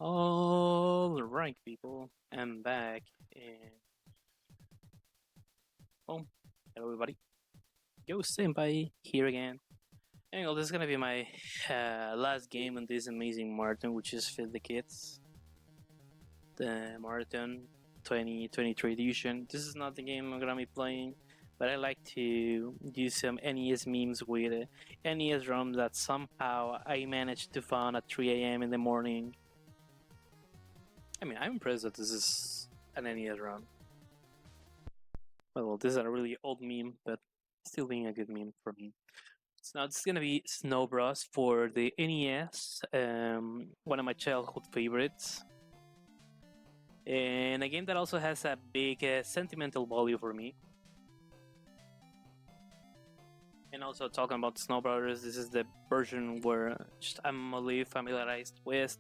All right, people, I'm back, and oh, hello everybody. GhostSenpai here again. And this is gonna be my last game in this amazing marathon, which is Feed the Kids, the marathon 2023 edition. This is not the game I'm gonna be playing, but I like to use some NES memes with NES ROMs that somehow I managed to find at 3 a.m. in the morning. I mean, I'm impressed that this is an NES ROM. Well, this is a really old meme, but still being a good meme for me. So now this is gonna be Snow Bros for the NES, one of my childhood favorites, and a game that also has a big sentimental value for me. And also talking about Snow Brothers, this is the version where I'm really familiarized with,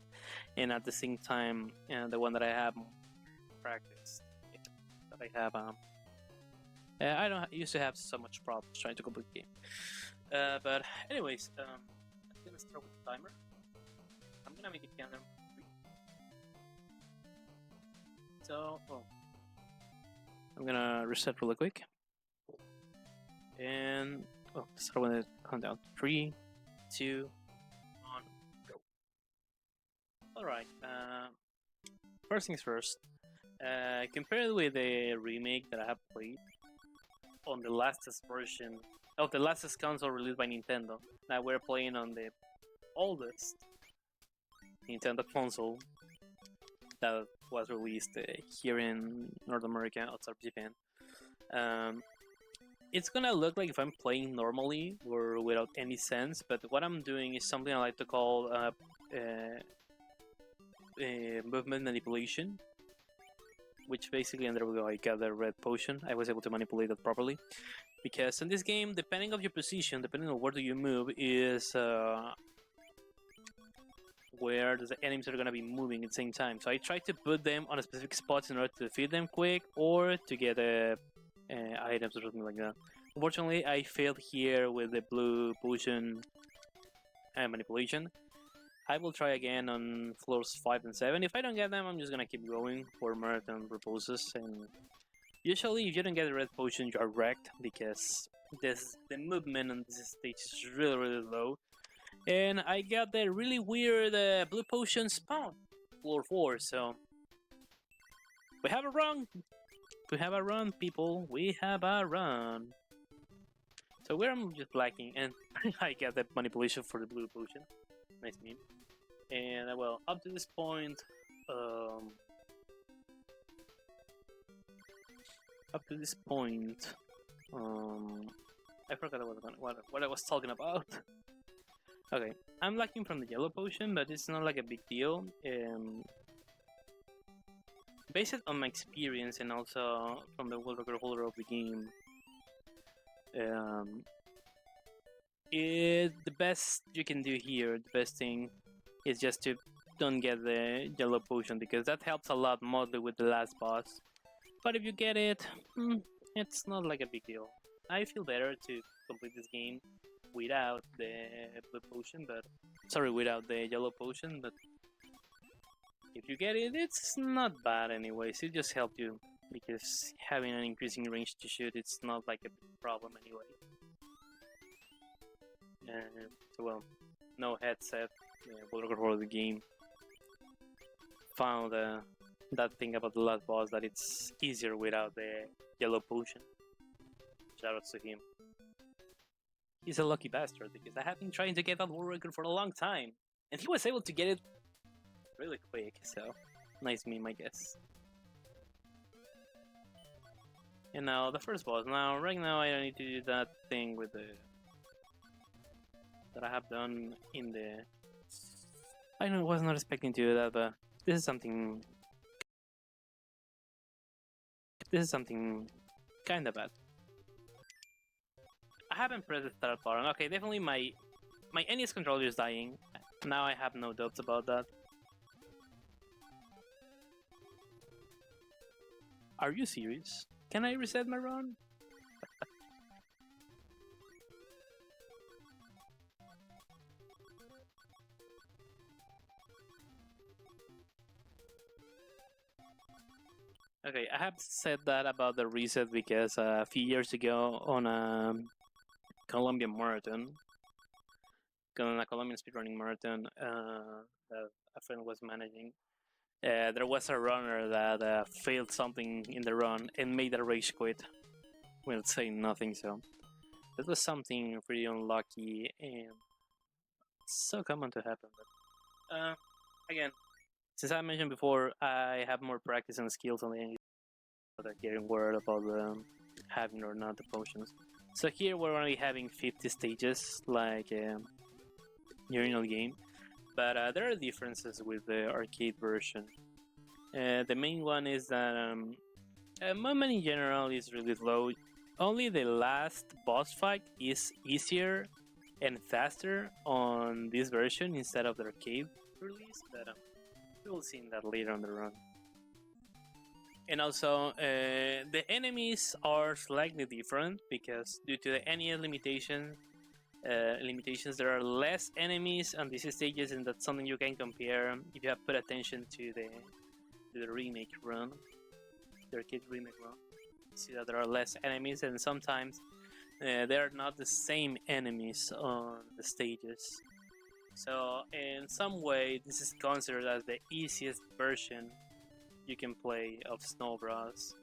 and at the same time, the one that I have practiced, that I have. I don't used to have so much problems trying to complete the game. But anyways, I'm gonna start with the timer. I'm gonna make it count down 3. So, I'm gonna reset really quick. And start with the countdown. 3, 2, 1, go. Alright, first things first. Compared with the remake that I have played on the latest version of the latest console released by Nintendo. Now we're playing on the oldest Nintendo console that was released here in North America, outside Japan. It's gonna look like if I'm playing normally or without any sense, but what I'm doing is something I like to call movement manipulation, which basically, and there we go, I got the red potion. I was able to manipulate it properly. Because in this game, depending on your position, depending on where do you move, is where the enemies are going to be moving at the same time. So I try to put them on a specific spots in order to defeat them quick or to get items or something like that. Unfortunately, I failed here with the blue potion manipulation. I will try again on floors 5 and 7. If I don't get them, I'm just going to keep going for marathon purposes. And usually, if you don't get the red potion, you are wrecked because the movement on this stage is really, really low. And I got the really weird blue potion spawn, floor 4, so we have a run! We have a run, people! We have a run! So where I'm just lacking, and I got the manipulation for the blue potion. Nice meme. And well, up to this point, I forgot what I was talking about. Okay, I'm lacking from the yellow potion, but it's not like a big deal. Based on my experience and also from the world record holder of the game, the best you can do here, the best thing, is just to don't get the yellow potion because that helps a lot mostly with the last boss. But if you get it, it's not like a big deal. I feel better to complete this game without the blue potion, without the yellow potion, but if you get it, it's not bad anyways. It just helps you because having an increasing range to shoot, it's not like a big problem anyway. So well, no headset, for the game. Found that thing about the last boss that it's easier without the yellow potion. Shoutouts to him. He's a lucky bastard because I have been trying to get that world record for a long time, and he was able to get it really quick. So nice meme, I guess. And now the first boss. Now, right now, I don't need to do that thing with the that I have done in the. I was not expecting to do that, but this is something. This is something kind of bad. I haven't pressed the start button. Okay, definitely my NES controller is dying. Now I have no doubts about that. Are you serious? Can I reset my run? Okay, I have said that about the reset because a few years ago on a Colombian marathon, on a Colombian speedrunning marathon that a friend was managing, there was a runner that failed something in the run and made the race quit without saying nothing. So that was something pretty unlucky and so common to happen. But again, since I mentioned before, I have more practice and skills on the end of getting word about having or not the potions. So here we're only having 50 stages, like original game, but there are differences with the arcade version. The main one is that movement in general is really low. Only the last boss fight is easier and faster on this version instead of the arcade release, but we will see that later on the run. And also, the enemies are slightly different because due to the NES limitations, there are less enemies on these stages, and that's something you can compare if you have put attention to the remake run, the arcade remake run. See that there are less enemies, and sometimes they are not the same enemies on the stages. So in some way, this is considered as the easiest version you can play of Snow Bros.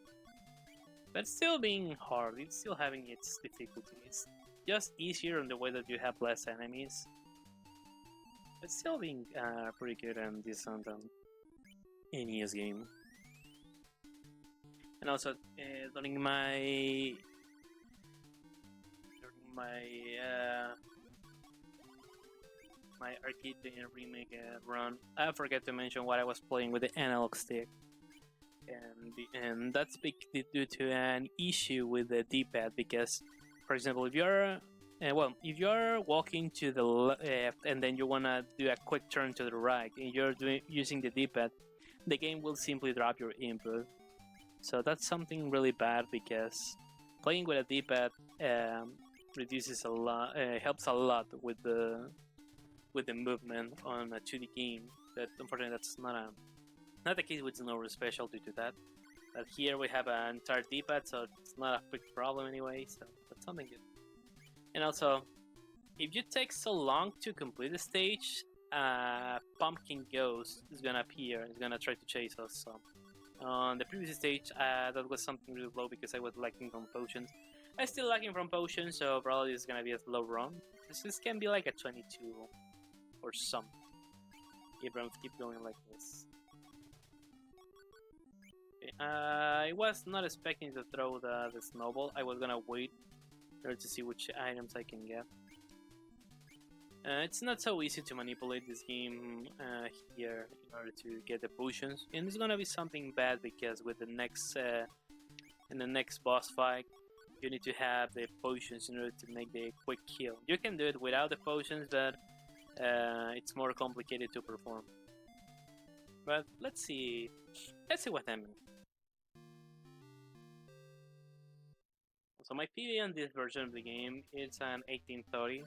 But still being hard, it's still having its difficulties. Just easier in the way that you have less enemies. But still being pretty good and decent on NES game. And also during my arcade remake run, I forgot to mention what I was playing with the analog stick, and that's due to an issue with the D-pad. Because, for example, if you're walking to the left and then you wanna do a quick turn to the right, and you're using the D-pad, the game will simply drop your input. So that's something really bad because playing with a D-pad reduces a lot, helps a lot with the movement on a 2D game. But unfortunately, that's not the case with Snow Special due to that. But here we have an entire D-pad, so it's not a big problem anyway. So that's something good. And also, if you take so long to complete the stage, pumpkin ghost is gonna appear. It's gonna try to chase us. So on the previous stage, that was something really low because I was lacking from potions. I'm still lacking from potions, so probably it's gonna be a slow run. This can be like a 22 or something. Abrams keep going like this. Okay, I was not expecting to throw the snowball. I was gonna wait to see which items I can get. It's not so easy to manipulate this game here in order to get the potions, and it's gonna be something bad because with the next in the next boss fight, you need to have the potions in order to make the quick kill. You can do it without the potions, but it's more complicated to perform. But let's see what happens. So my PV on this version of the game is an 1830.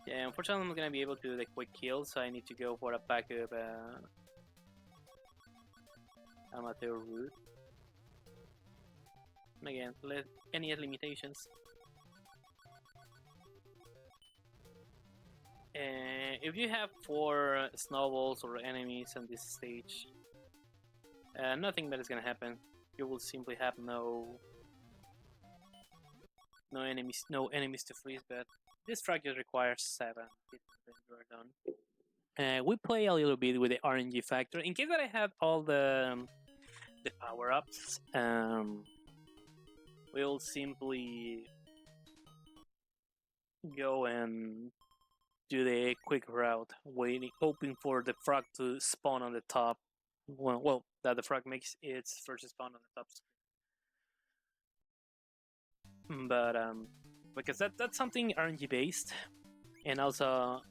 Yeah, unfortunately I'm not gonna be able to do the quick kill, so I need to go for a backup amateur route. And again, any limitations. If you have 4 snowballs or enemies on this stage, nothing bad is gonna happen. You will simply have no enemies to freeze. But this track just requires 7. Then you are done. We play a little bit with the RNG factor in case that I have all the power-ups. We'll simply go and do the quick route, hoping for the frog to spawn on the top. Well, that the frog makes its first spawn on the top screen. But because that's something RNG based, and also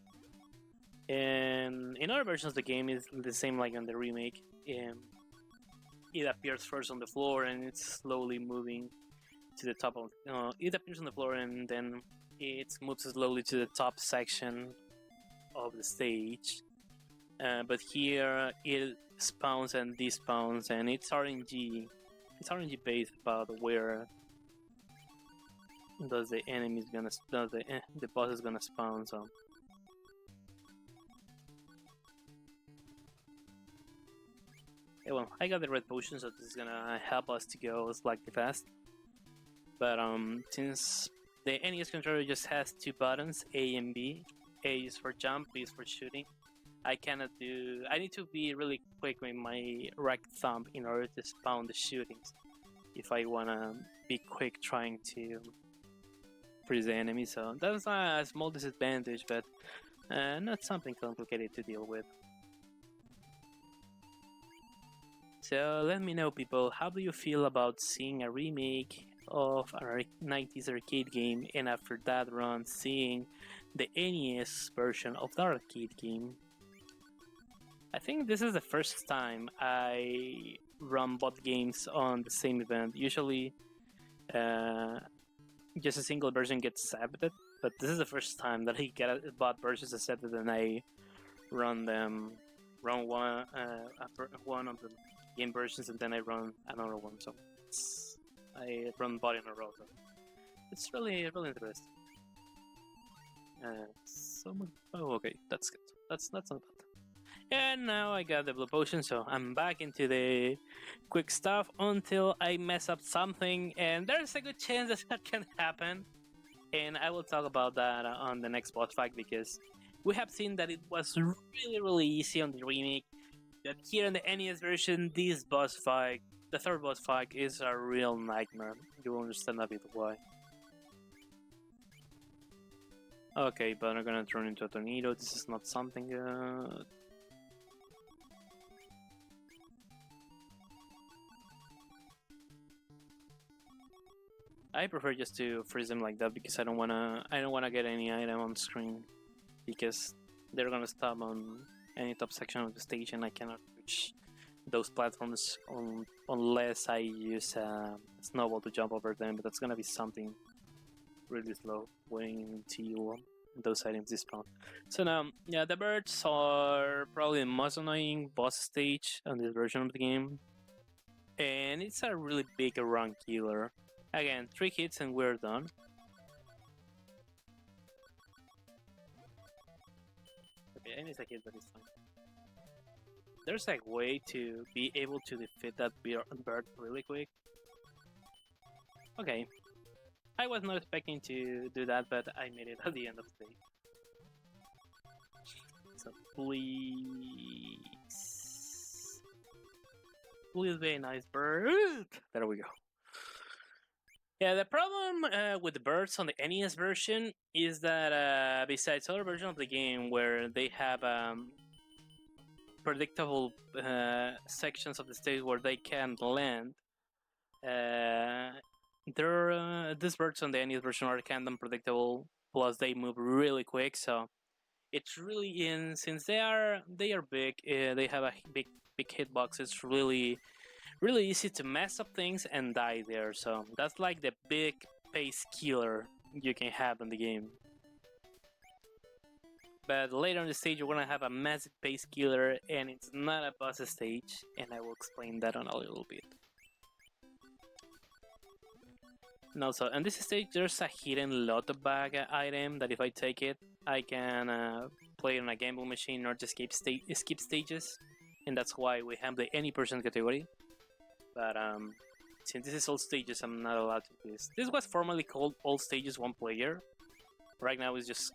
in other versions of the game is the same like on the remake. It appears first on the floor and it's slowly moving to the top of. It appears on the floor and then it moves slowly to the top section of the stage. But here spawns and despawns, and it's RNG. It's RNG based about where does the the boss is gonna spawn. So yeah, well, I got the red potion, so this is gonna help us to go slightly fast. But since the NES controller just has two buttons, A and B. A is for jump, B is for shooting. I cannot do. I need to be really quick with my right thumb in order to spawn the shootings. If I wanna be quick trying to freeze the enemy, so that's a small disadvantage, but not something complicated to deal with. So let me know, people, how do you feel about seeing a remake of a 90s arcade game, and after that run seeing the NES version of the arcade game? I think this is the first time I run both games on the same event. Usually just a single version gets accepted, but this is the first time that I get both versions accepted and I run one of the game versions and then I run another one. So I run both in a row. So it's really interesting. Okay, that's good. That's not bad. And now I got the blue potion, so I'm back into the quick stuff until I mess up something, and there's a good chance that can happen. And I will talk about that on the next boss fight, because we have seen that it was really easy on the remake. That here in the NES version, this boss fight, the third boss fight, is a real nightmare. You will understand a bit why. Okay, but I'm gonna turn into a tornado. This is not something good. I prefer just to freeze them like that because I don't wanna get any item on screen, because they're gonna stop on any top section of the stage and I cannot reach those platforms unless I use a snowball to jump over them. But that's gonna be something really slow waiting until those items despawn. So now, yeah, the birds are probably the most annoying boss stage on this version of the game, and it's a really big run killer. Again, 3 hits and we're done. Okay, I missed a hit, but it's fine. There's a way to be able to defeat that bird really quick. Okay. I was not expecting to do that, but I made it at the end of the day. So please... Please be a nice bird! There we go. Yeah, the problem with the birds on the NES version is that besides other versions of the game where they have predictable sections of the stage where they can land, these birds on the NES version are kind of unpredictable. Plus, they move really quick, so it's really since they are big, they have a big hitbox. It's really easy to mess up things and die there. So that's like the big pace killer you can have in the game. But later in the stage, you're gonna have a massive pace killer, and it's not a boss stage, and I will explain that on a little bit. And also, on this stage, there's a hidden lotto bag item that if I take it, I can play on a gamble machine or just skip stages, and that's why we have the any person category. But since this is all stages, I'm not allowed to do this. This was formerly called all stages 1 player. Right now it's just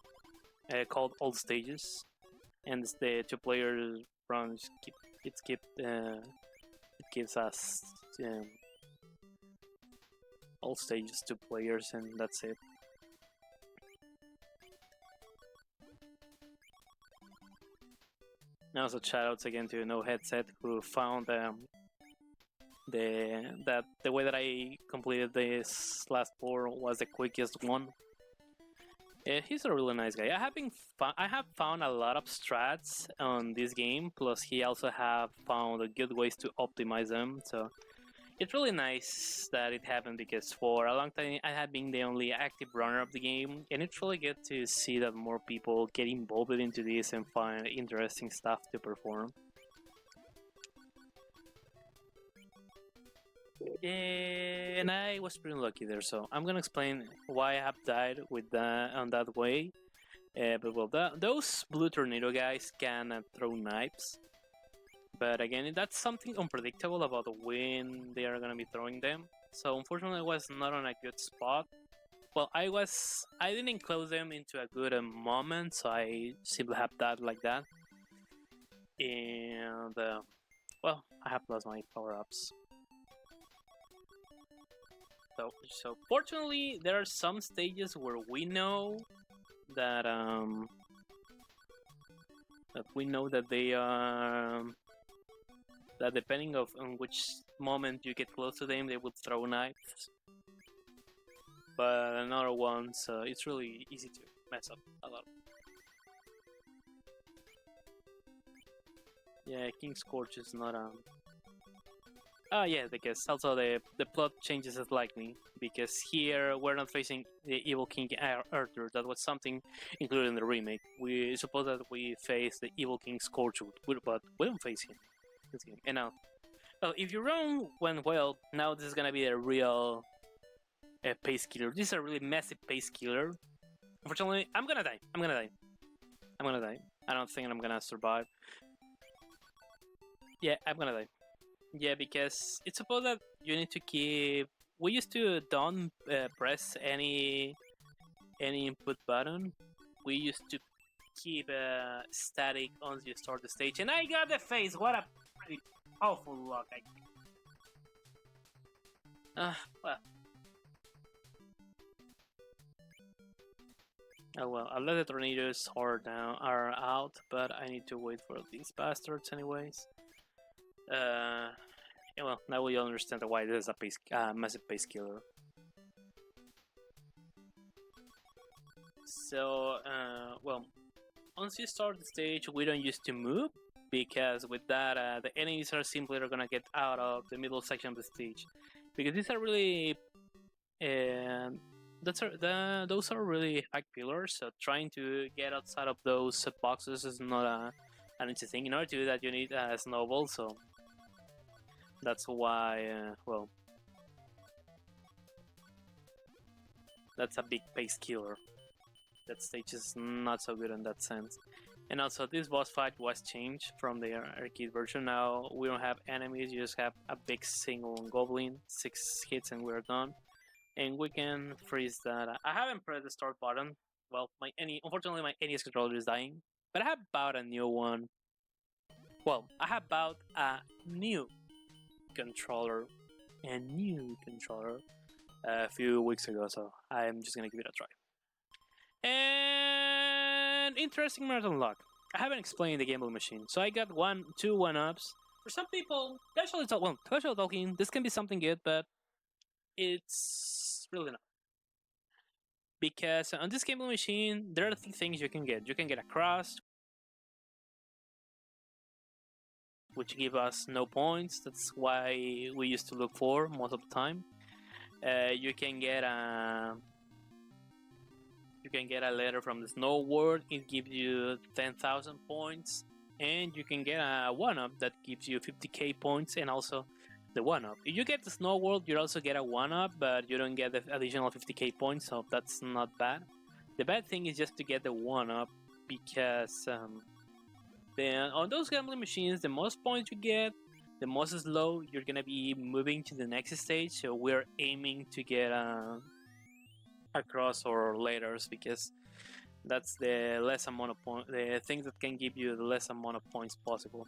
called all stages, and the 2 player run it gives us all stages 2 players, and that's it. And also shoutouts again to No Headset, who found the way that I completed this last floor was the quickest one. He's a really nice guy. I have found a lot of strats on this game, plus he also have found good ways to optimize them, so it's really nice that it happened, because for a long time I have been the only active runner of the game, and it's really good to see that more people get involved into this and find interesting stuff to perform. And I was pretty lucky there, so I'm gonna explain why I have died with that on that way. But well, those blue tornado guys can throw knives, but again, that's something unpredictable about when they are gonna be throwing them. So unfortunately, I was not on a good spot. Well, I didn't close them into a good moment, so I simply have that like that. And well, I have lost my power ups. So fortunately, there are some stages where we know that that they are that depending of on which moment you get close to them, they will throw knives. But another ones, it's really easy to mess up a lot. Yeah, King's Scourge is not Oh yeah, because also the plot changes slightly because here we're not facing the evil King Arthur. That was something included in the remake. We suppose that we face the evil King Scourge, but we don't face him. And now, well, if your run went well, now this is gonna be a real pace killer. This is a really massive pace killer. Unfortunately, I'm gonna die. I'm gonna die. I'm gonna die. I don't think I'm gonna survive. Yeah, I'm gonna die. Yeah, because it's supposed that you need to keep. We used to don't press any input button. We used to keep static once you start the stage, and I got the face. What a pretty awful luck! Well. Oh well, I'll let the tornadoes are out, but I need to wait for these bastards anyways. Yeah, well, now we understand why this is a massive pace killer. So, well, once you start the stage, we don't used to move because with that, the enemies are simply gonna get out of the middle section of the stage because these are really, those are really high pillars. So trying to get outside of those boxes is not an easy thing. In order to do that, you need a snowball. So that's why, well, that's a big pace killer. That stage is not so good in that sense. And also, this boss fight was changed from the arcade version. Now we don't have enemies; you just have a big single goblin, 6 hits, and we're done. And we can freeze that. I haven't pressed the start button. Well, unfortunately my NES controller is dying, but I have bought a new one. Well, I have bought a new controller, a few weeks ago, so I'm just gonna give it a try. And interesting marathon luck. I haven't explained the gamble machine, so I got 2 1-ups. For some people, casually talking, this can be something good, but it's really not. Because on this gamble machine, there are 3 things you can get. You can get a cross, which give us no points. That's why we used to look for most of the time. You can get a letter from the Snow World. It gives you 10,000 points, and you can get a 1-up that gives you 50k points, and also the 1-up. If you get the Snow World, you also get a 1-up, but you don't get the additional 50k points, so that's not bad. The bad thing is just to get the 1-up, because then on those gambling machines, the most points you get, the most slow you're gonna be moving to the next stage. So we're aiming to get across or letters because that's the less amount of points, the thing that can give you the less amount of points possible.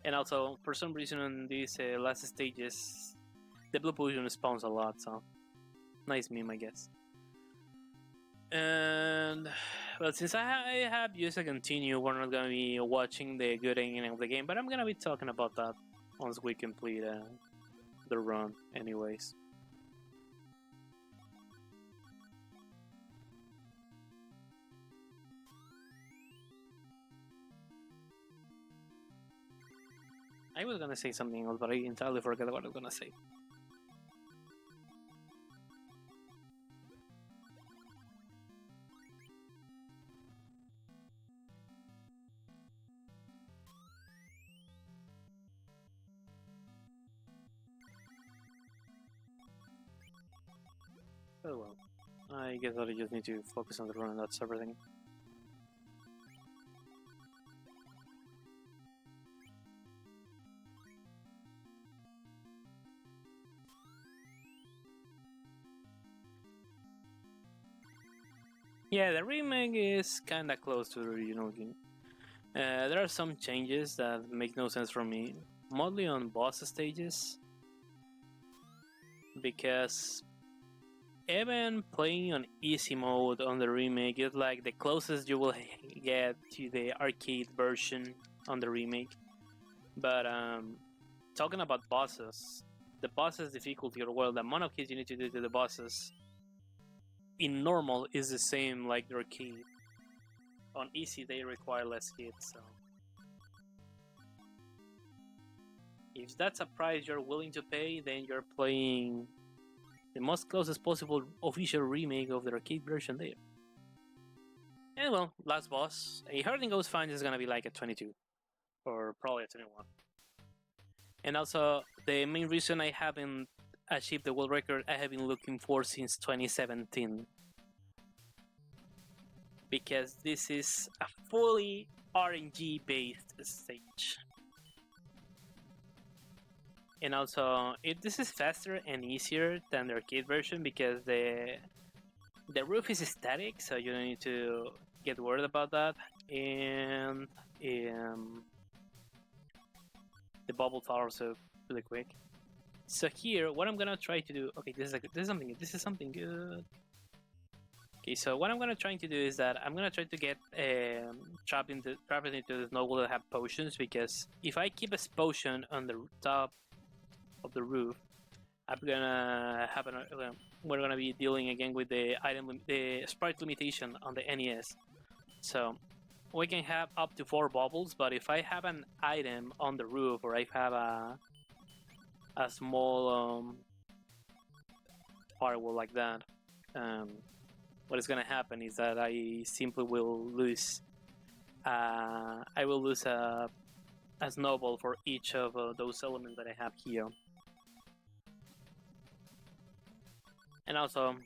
And also, for some reason, in these last stages, the blue potion spawns a lot, so nice meme, I guess. And well, since I have used to continue, we're not gonna be watching the good ending of the game, but I'm gonna be talking about that once we complete the run, anyways. I was gonna say something else, but I entirely forgot what I was gonna say. But well, I guess that I just need to focus on the run and that's everything. Yeah, the remake is kinda close to the original game. There are some changes that make no sense for me, mostly on boss stages, because even playing on easy mode on the remake is like the closest you will get to the arcade version on the remake. But talking about bosses, the bosses difficulty, or well, the amount of hits you need to do to the bosses in normal is the same like the arcade. On easy, they require less hits. So if that's a price you're willing to pay, then you're playing the most closest possible official remake of the arcade version there. And well, last boss, a Everything Goes Fine is gonna be like a 22, or probably a 21. And also, the main reason I haven't achieved the world record I have been looking for since 2017. Because this is a fully RNG based stage. And also, this is faster and easier than the arcade version because the roof is static, so you don't need to get worried about that. And the bubbles are also really quick. So here, what I'm gonna try to do. Okay, this is something good. Okay, so what I'm gonna try to do is that I'm gonna try to get trapped into the snow wall that have potions, because if I keep a potion on the top of the roof, I'm gonna have we're gonna be dealing again with the the sprite limitation on the NES. So we can have up to 4 bubbles, but if I have an item on the roof, or I have a small firewall like that, what is gonna happen is that I simply will lose. I will lose a snowball for each of those elements that I have here. And also,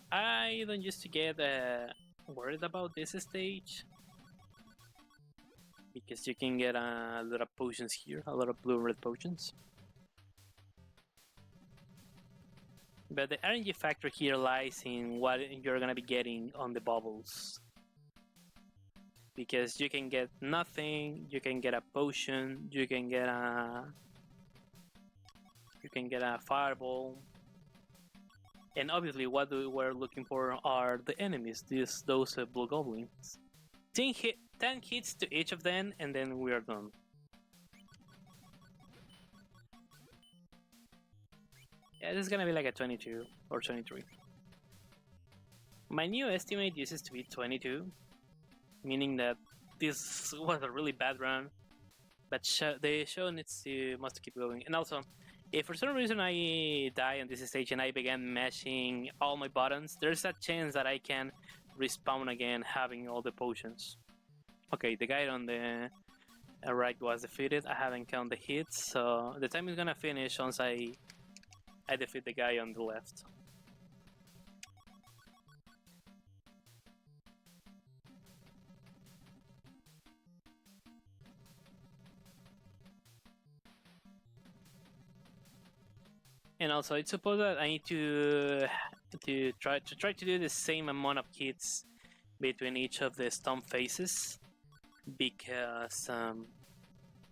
I don't used to get worried about this stage, because you can get a lot of potions here, a lot of blue and red potions. But the RNG factor here lies in what you're gonna be getting on the bubbles. Because you can get nothing, you can get a potion, you can get a fireball. And obviously what we're looking for are the enemies, those blue goblins. 10 hits to each of them, and then we are done. Yeah, this is gonna be like a 22 or 23. My new estimate uses to be 22, meaning that this was a really bad run, but the show must keep going. And also, if for some reason I die on this stage and I began mashing all my buttons, there's a chance that I can respawn again having all the potions. Okay, the guy on the right was defeated. I haven't counted the hits, so the time is gonna finish once I defeat the guy on the left. And also, it's supposed that I need to try to do the same amount of hits between each of the stomp phases, because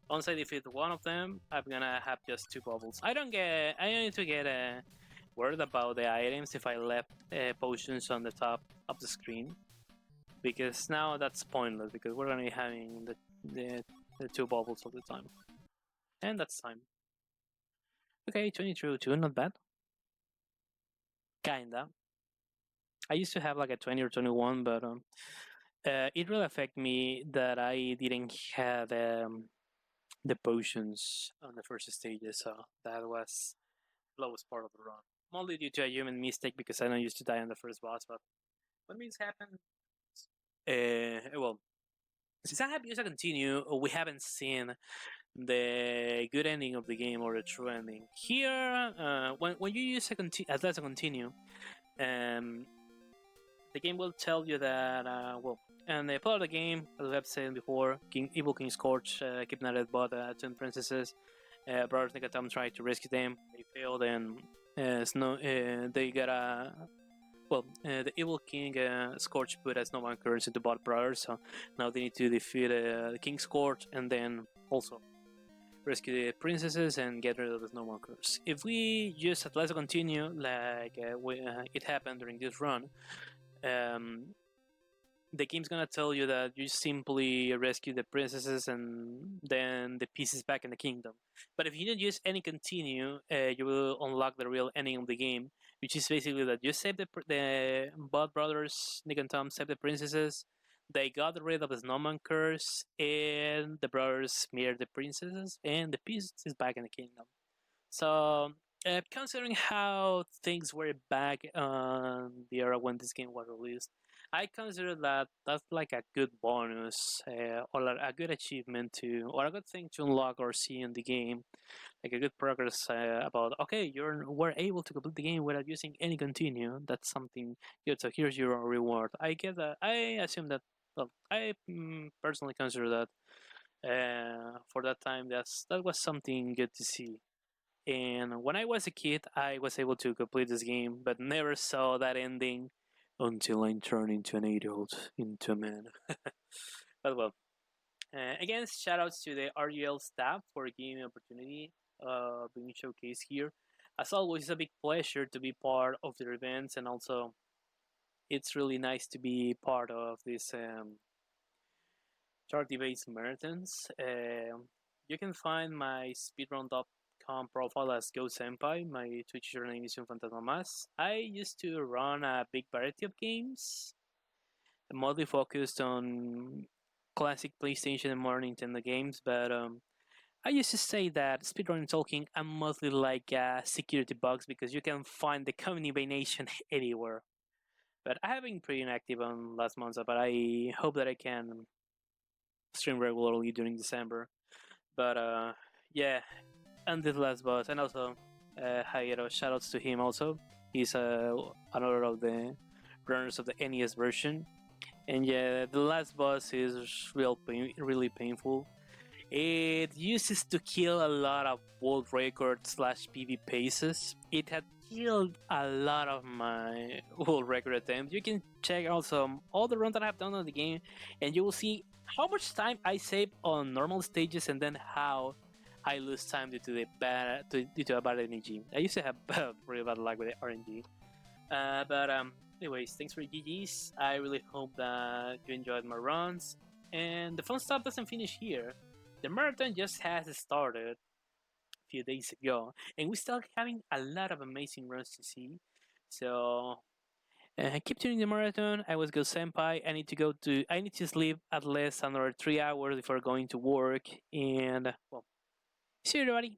once I defeat one of them, I'm gonna have just 2 bubbles. I don't need to get worried about the items if I left potions on the top of the screen, because now that's pointless, because we're gonna be having the 2 bubbles all the time, and that's time. Okay, 22, not bad. Kinda. I used to have like a 20 or 21, but it really affected me that I didn't have the potions on the first stages, so that was the lowest part of the run. Mostly due to a human mistake, because I don't used to die on the first boss, but when things happen, well, since I have used to continue, we haven't seen the good ending of the game or the true ending. Here, when you use as a continue, Um, the game will tell you that, and the part of the game, as we have said before, Evil King Scorch kidnapped both twin princesses. Brothers Nick tried to rescue them. They failed, and they got a the Evil King Scorch put a snowman curse into both brothers, so now they need to defeat the King Scorch and then also rescue the princesses and get rid of the snowman curse. If we just let's continue like it happened during this run, um, the game's gonna tell you that you simply rescue the princesses and then the pieces back in the kingdom. But if you don't use any continue, you will unlock the real ending of the game, which is basically that you save the Bud brothers, Nick and Tom, save the princesses. They got rid of the snowman curse, and the brothers smeared the princesses, and the piece is back in the kingdom. So, considering how things were back on the era when this game was released, I consider that that's like a good bonus or a good achievement to, or a good thing to unlock or see in the game, like a good progress about okay, we're able to complete the game without using any continue. That's something good. So here's your reward. I get that. I assume that. Well, I personally consider that for that time that was something good to see. And when I was a kid, I was able to complete this game, but never saw that ending until I turned into an adult, into a man. But well, again, shoutouts to the RGL staff for giving me the opportunity of being showcased here. As always, it's a big pleasure to be part of the events, and also it's really nice to be part of this charity-based marathons. You can find my speedrun.com profile as GhostSenpai. My Twitch username is Fantasmamas. I used to run a big variety of games, mostly focused on classic PlayStation and more Nintendo games, but I used to say that speedrun talking I'm mostly like security bugs because you can find the combination anywhere. But I have been pretty inactive on last month, but I hope that I can stream regularly during December. But yeah, and this last boss, and also Hayero, shoutouts to him also. He's another of the runners of the NES version. And yeah, the last boss is really painful. It uses to kill a lot of world record slash PV paces. It had killed a lot of my world record attempts. You can check also all the runs that I've done on the game, and you will see how much time I save on normal stages, and then how I lose time due to due to a bad energy. I used to have really bad luck with the RNG. But anyways, thanks for GGs. I really hope that you enjoyed my runs. And the fun stuff doesn't finish here. The marathon just has started a few days ago, and we're still having a lot of amazing runs to see. So keep tuning the marathon. I was GhostSenpai. I need to sleep at least another 3 hours before going to work. And well, see you everybody.